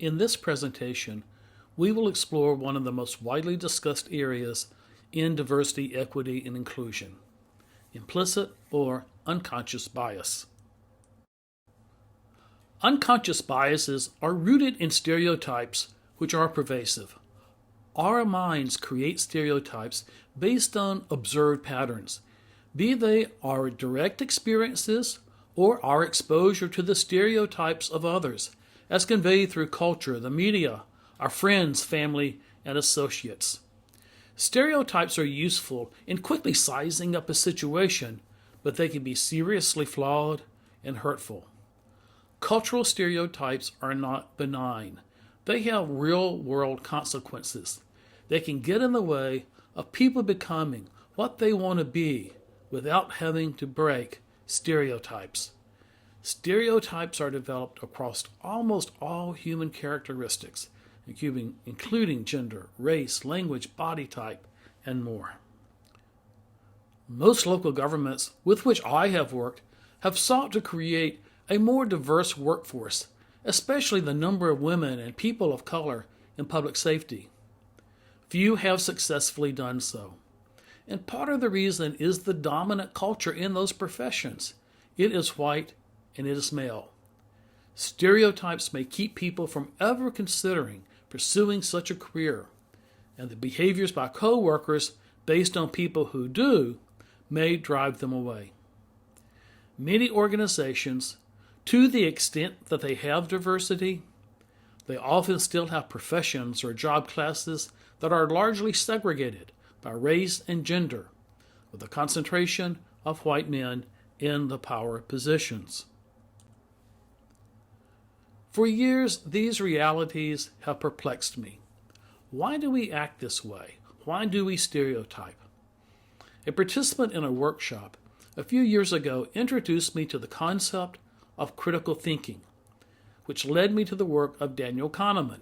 In this presentation, we will explore one of the most widely discussed areas in diversity, equity, and inclusion: implicit or unconscious bias. Unconscious biases are rooted in stereotypes which are pervasive. Our minds create stereotypes based on observed patterns, be they our direct experiences or our exposure to the stereotypes of others, as conveyed through culture, the media, our friends, family, and associates. Stereotypes are useful in quickly sizing up a situation, but they can be seriously flawed and hurtful. Cultural stereotypes are not benign. They have real-world consequences. They can get in the way of people becoming what they want to be without having to break stereotypes. Stereotypes are developed across almost all human characteristics, including gender, race, language, body type, and more. Most local governments with which I have worked have sought to create a more diverse workforce, especially the number of women and people of color in public safety. Few have successfully done so. And part of the reason is the dominant culture in those professions. It is white and it is male. Stereotypes may keep people from ever considering pursuing such a career, and the behaviors by co-workers based on people who do may drive them away. Many organizations, to the extent that they have diversity, they often still have professions or job classes that are largely segregated by race and gender, with a concentration of white men in the power positions. For years, these realities have perplexed me. Why do we act this way? Why do we stereotype? A participant in a workshop a few years ago introduced me to the concept of critical thinking, which led me to the work of Daniel Kahneman.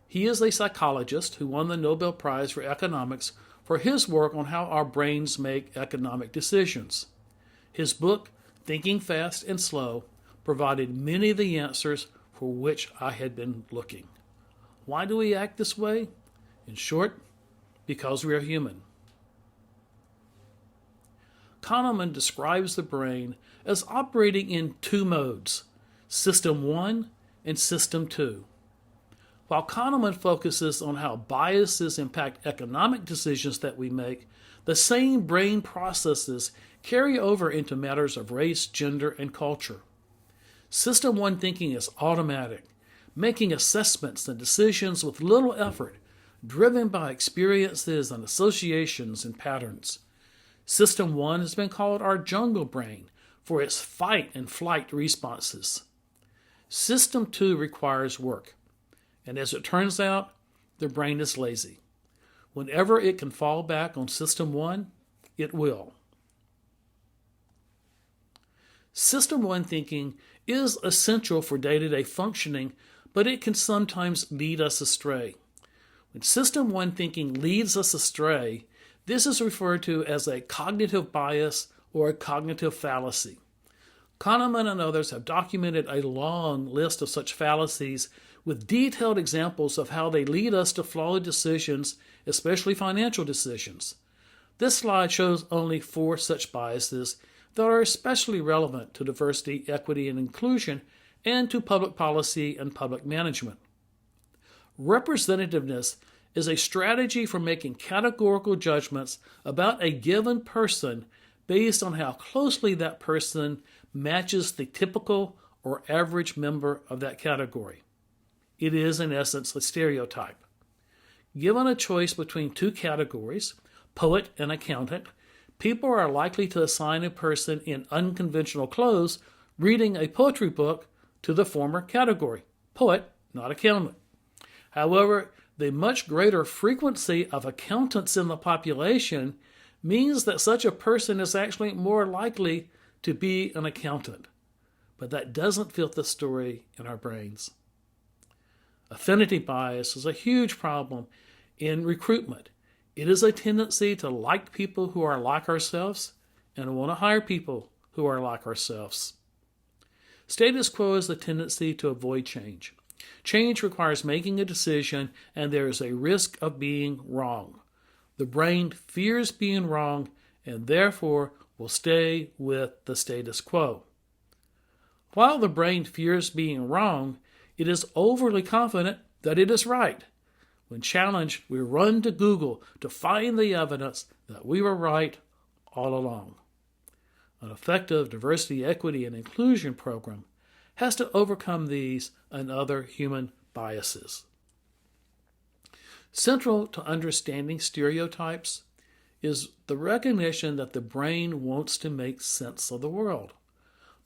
He is a psychologist who won the Nobel Prize for Economics for his work on how our brains make economic decisions. His book, Thinking Fast and Slow, provided many of the answers for which I had been looking. Why do we act this way? In short, because we are human. Kahneman describes the brain as operating in two modes, System 1 and System 2. While Kahneman focuses on how biases impact economic decisions that we make, the same brain processes carry over into matters of race, gender, and culture. System 1 thinking is automatic, making assessments and decisions with little effort, driven by experiences and associations and patterns. System 1 has been called our jungle brain for its fight and flight responses. System 2 requires work, and as it turns out, the brain is lazy. Whenever it can fall back on System 1, it will. System 1 thinking is essential for day-to-day functioning, but it can sometimes lead us astray. When System 1 thinking leads us astray, this is referred to as a cognitive bias or a cognitive fallacy. Kahneman and others have documented a long list of such fallacies with detailed examples of how they lead us to flawed decisions, especially financial decisions. This slide shows only 4 such biases that are especially relevant to diversity, equity, and inclusion, and to public policy and public management. Representativeness is a strategy for making categorical judgments about a given person based on how closely that person matches the typical or average member of that category. It is, in essence, a stereotype. Given a choice between 2 categories, poet and accountant, people are likely to assign a person in unconventional clothes reading a poetry book to the former category, poet, not accountant. However, the much greater frequency of accountants in the population means that such a person is actually more likely to be an accountant. But that doesn't fit the story in our brains. Affinity bias is a huge problem in recruitment. It is a tendency to like people who are like ourselves and want to hire people who are like ourselves. Status quo is the tendency to avoid change. Change requires making a decision, and there is a risk of being wrong. The brain fears being wrong and therefore will stay with the status quo. While the brain fears being wrong, it is overly confident that it is right. When challenged, we run to Google to find the evidence that we were right all along. An effective diversity, equity, and inclusion program has to overcome these and other human biases. Central to understanding stereotypes is the recognition that the brain wants to make sense of the world.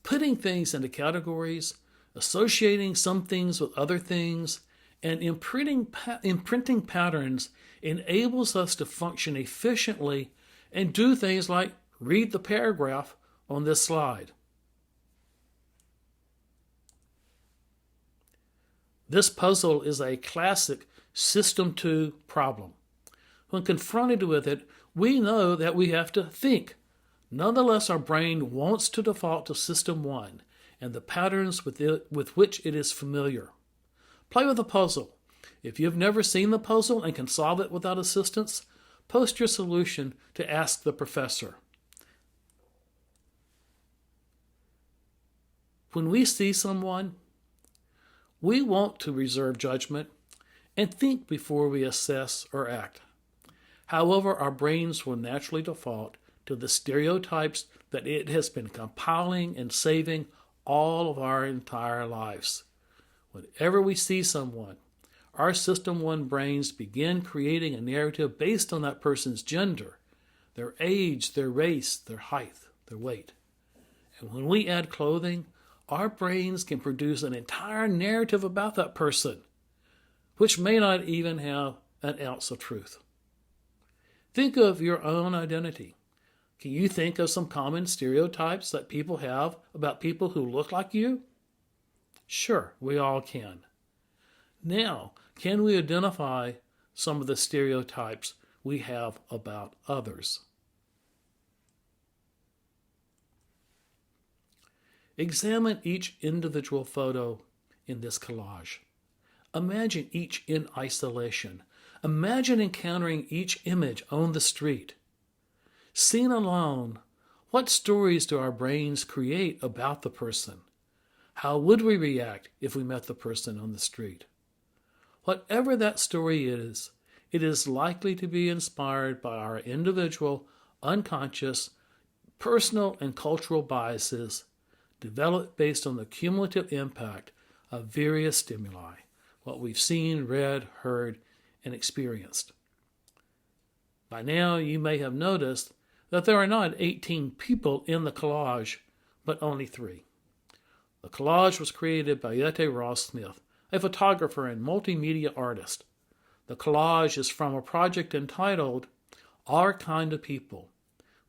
Putting things into categories, associating some things with other things, and imprinting patterns enables us to function efficiently and do things like read the paragraph on this slide. This puzzle is a classic System 2 problem. When confronted with it, we know that we have to think. Nonetheless, our brain wants to default to System 1 and the patterns with which it is familiar. Play with the puzzle. If you've never seen the puzzle and can solve it without assistance, post your solution to Ask the Professor. When we see someone, we want to reserve judgment and think before we assess or act. However, our brains will naturally default to the stereotypes that it has been compiling and saving all of our entire lives. Whenever we see someone, our System 1 brains begin creating a narrative based on that person's gender, their age, their race, their height, their weight. And when we add clothing, our brains can produce an entire narrative about that person, which may not even have an ounce of truth. Think of your own identity. Can you think of some common stereotypes that people have about people who look like you? Sure, we all can. Now, can we identify some of the stereotypes we have about others? Examine each individual photo in this collage. Imagine each in isolation. Imagine encountering each image on the street. Seen alone, what stories do our brains create about the person? How would we react if we met the person on the street? Whatever that story is, it is likely to be inspired by our individual, unconscious, personal, and cultural biases developed based on the cumulative impact of various stimuli, what we've seen, read, heard, and experienced. By now, you may have noticed that there are not 18 people in the collage, but only 3. The collage was created by Yete Ross-Smith, a photographer and multimedia artist. The collage is from a project entitled Our Kind of People,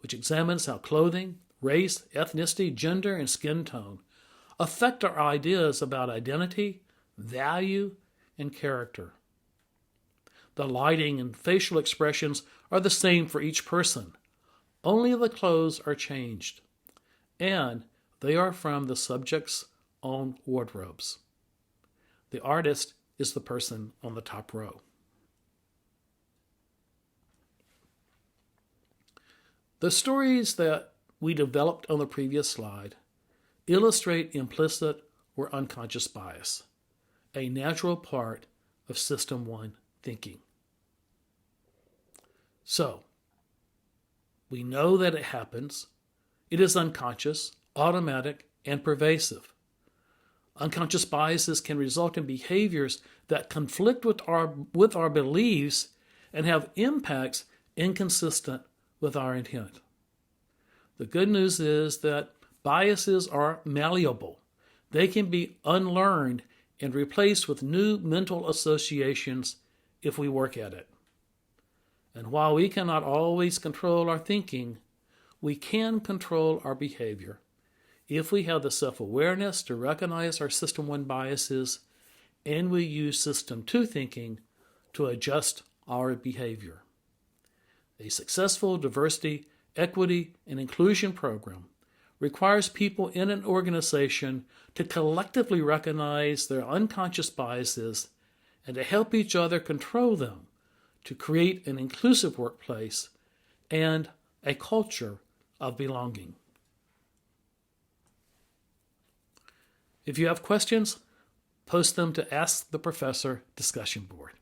which examines how clothing, race, ethnicity, gender, and skin tone affect our ideas about identity, value, and character. The lighting and facial expressions are the same for each person. Only the clothes are changed, and they are from the subject's own wardrobes. The artist is the person on the top row. The stories that we developed on the previous slide illustrate implicit or unconscious bias, a natural part of System 1 thinking. So, we know that it happens. It is unconscious, automatic, and pervasive. Unconscious biases can result in behaviors that conflict with our beliefs and have impacts inconsistent with our intent. The good news is that biases are malleable. They can be unlearned and replaced with new mental associations if we work at it. And while we cannot always control our thinking, we can control our behavior if we have the self-awareness to recognize our System 1 biases and we use System 2 thinking to adjust our behavior. A successful diversity, equity, and inclusion program requires people in an organization to collectively recognize their unconscious biases and to help each other control them to create an inclusive workplace and a culture of belonging. If you have questions, post them to Ask the Professor discussion board.